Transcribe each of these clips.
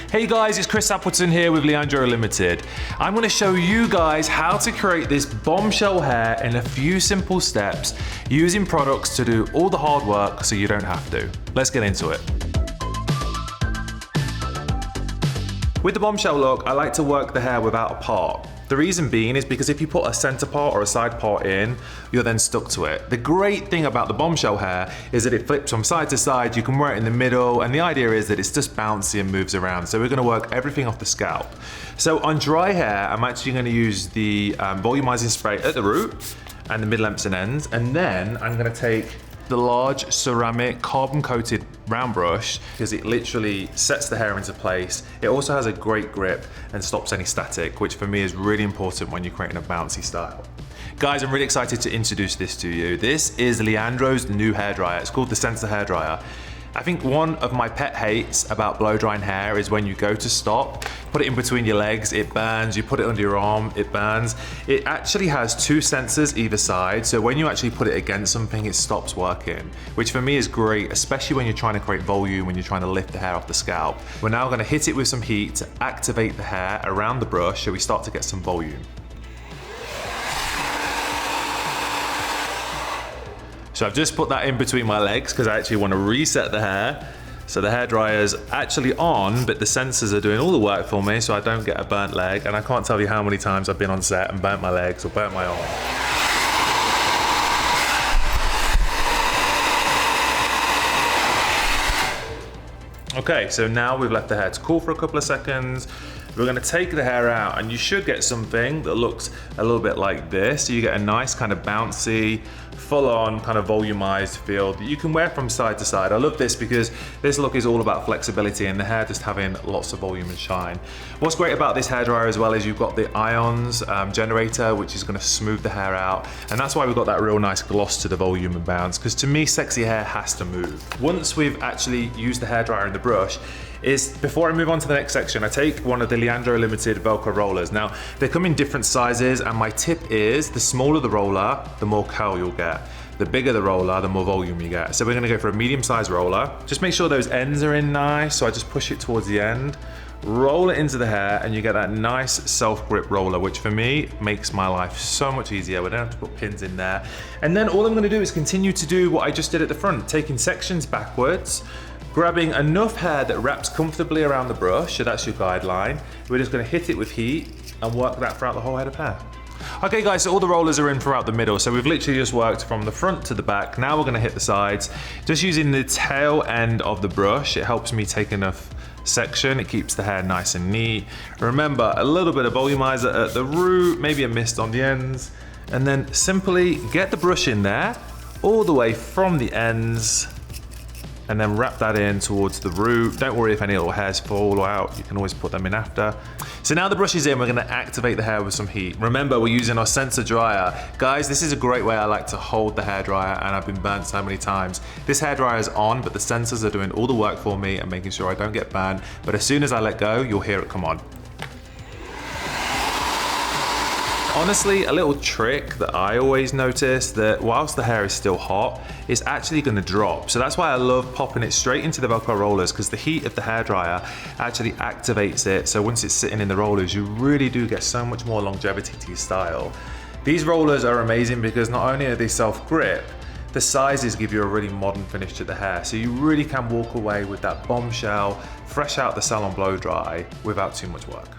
Hey guys, it's Chris Appleton here with Leandro Limited. I'm going to show you guys how to create this bombshell hair in a few simple steps using products to do all the hard work so you don't have to. Let's get into it. With the bombshell look, I like to work the hair without a part. The reason being is because if you put a center part or a side part in, you're then stuck to it. The great thing about the bombshell hair is that it flips from side to side, you can wear it in the middle, and the idea is that it's just bouncy and moves around. So we're gonna work everything off the scalp. So on dry hair, I'm actually gonna use the volumizing spray at the root and the mid-lengths and ends, and then I'm gonna take the large ceramic carbon coated round brush because it literally sets the hair into place. It also has a great grip and stops any static, which for me is really important when you're creating a bouncy style. Guys, I'm really excited to introduce this to you. This is Leandro's new hairdryer. It's called the Sensor Hairdryer. I think one of my pet hates about blow drying hair is when you go to stop, put it in between your legs, it burns, you put it under your arm, it burns. It actually has two sensors either side, so when you actually put it against something, it stops working, which for me is great, especially when you're trying to create volume, when you're trying to lift the hair off the scalp. We're now gonna hit it with some heat to activate the hair around the brush so we start to get some volume. So I've just put that in between my legs because I actually want to reset the hair. So the hairdryer's actually on, but the sensors are doing all the work for me so I don't get a burnt leg. And I can't tell you how many times I've been on set and burnt my legs or burnt my arm. Okay, so now we've left the hair to cool for a couple of seconds. We're gonna take the hair out and you should get something that looks a little bit like this. So you get a nice kind of bouncy, full-on kind of volumized feel that you can wear from side to side. I love this because this look is all about flexibility and the hair just having lots of volume and shine. What's great about this hairdryer as well is you've got the ions generator, which is gonna smooth the hair out. And that's why we've got that real nice gloss to the volume and bounce, because to me, sexy hair has to move. Once we've actually used the hairdryer and the brush, before I move on to the next section, I take one of the Leandro Limited Velcro rollers. Now, they come in different sizes, and my tip is the smaller the roller, the more curl you'll get. The bigger the roller, the more volume you get. So we're gonna go for a medium-sized roller. Just make sure those ends are in nice, so I just push it towards the end, roll it into the hair, and you get that nice self-grip roller, which for me makes my life so much easier. We don't have to put pins in there. And then all I'm gonna do is continue to do what I just did at the front, taking sections backwards, grabbing enough hair that wraps comfortably around the brush, so that's your guideline. We're just gonna hit it with heat and work that throughout the whole head of hair. Okay guys, so all the rollers are in throughout the middle, so we've literally just worked from the front to the back. Now we're gonna hit the sides. Just using the tail end of the brush, it helps me take enough section, it keeps the hair nice and neat. Remember, a little bit of volumizer at the root, maybe a mist on the ends, and then simply get the brush in there, all the way from the ends, and then wrap that in towards the root. Don't worry if any little hairs fall out, you can always put them in after. So now the brush is in, we're gonna activate the hair with some heat. Remember, we're using our sensor dryer. Guys, this is a great way I like to hold the hair dryer, and I've been burnt so many times. This hair dryer is on, but the sensors are doing all the work for me and making sure I don't get burned. But as soon as I let go, you'll hear it come on. Honestly, a little trick that I always notice that whilst the hair is still hot, it's actually gonna drop. So that's why I love popping it straight into the Velcro rollers, because the heat of the hairdryer actually activates it. So once it's sitting in the rollers, you really do get so much more longevity to your style. These rollers are amazing because not only are they self-grip, the sizes give you a really modern finish to the hair. So you really can walk away with that bombshell, fresh out the salon blow dry without too much work.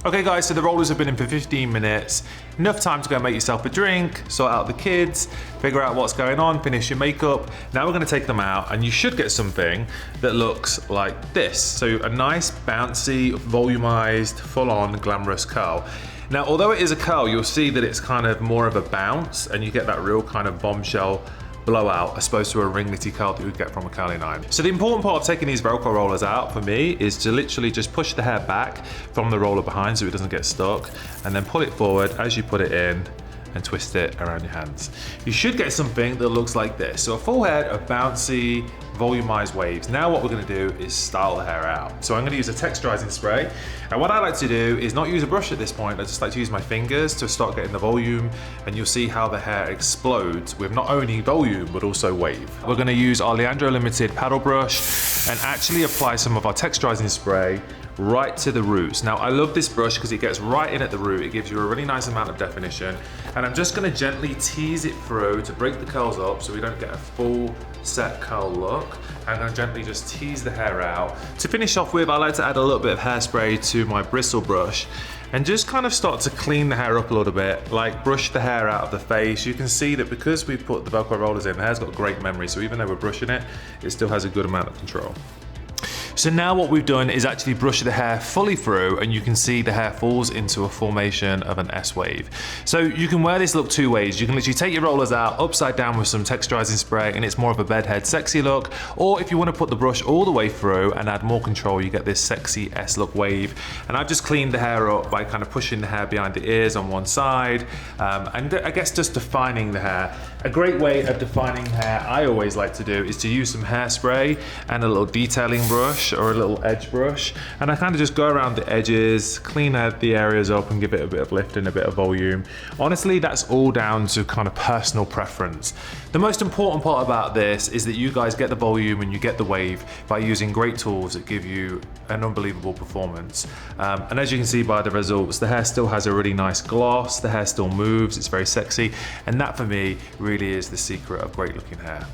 Okay guys, so the rollers have been in for 15 minutes. Enough time to go make yourself a drink, sort out the kids, figure out what's going on, finish your makeup. Now we're gonna take them out and you should get something that looks like this. So a nice, bouncy, volumized, full-on, glamorous curl. Now, although it is a curl, you'll see that it's kind of more of a bounce and you get that real kind of bombshell blowout as opposed to a ringlety curl that you would get from a curling iron. So the important part of taking these Velcro rollers out for me is to literally just push the hair back from the roller behind so it doesn't get stuck, and then pull it forward as you put it in and twist it around your hands. You should get something that looks like this. So a full head of bouncy, volumized waves. Now what we're gonna do is style the hair out. So I'm gonna use a texturizing spray. And what I like to do is not use a brush at this point. I just like to use my fingers to start getting the volume, and you'll see how the hair explodes with not only volume, but also wave. We're gonna use our Leandro Limited paddle brush and actually apply some of our texturizing spray right to the roots. Now I love this brush because it gets right in at the root. It gives you a really nice amount of definition. And I'm just gonna gently tease it through to break the curls up so we don't get a full set curl look. I'm gonna gently just tease the hair out. To finish off with, I like to add a little bit of hairspray to my bristle brush and just kind of start to clean the hair up a little bit, like brush the hair out of the face. You can see that because we've put the Velcro rollers in, the hair's got great memory, so even though we're brushing it, it still has a good amount of control. So now what we've done is actually brush the hair fully through, and you can see the hair falls into a formation of an S wave. So you can wear this look two ways. You can literally take your rollers out upside down with some texturizing spray and it's more of a bedhead sexy look, or if you want to put the brush all the way through and add more control, you get this sexy S look wave. And I've just cleaned the hair up by kind of pushing the hair behind the ears on one side, and I guess just defining the hair. A great way of defining hair I always like to do is to use some hairspray and a little detailing brush or a little edge brush, and I kind of just go around the edges, clean out the areas up and give it a bit of lift and a bit of volume. Honestly, that's all down to kind of personal preference. The most important part about this is that you guys get the volume and you get the wave by using great tools that give you an unbelievable performance. And as you can see by the results, the hair still has a really nice gloss, the hair still moves, it's very sexy, and that for me really is the secret of great looking hair.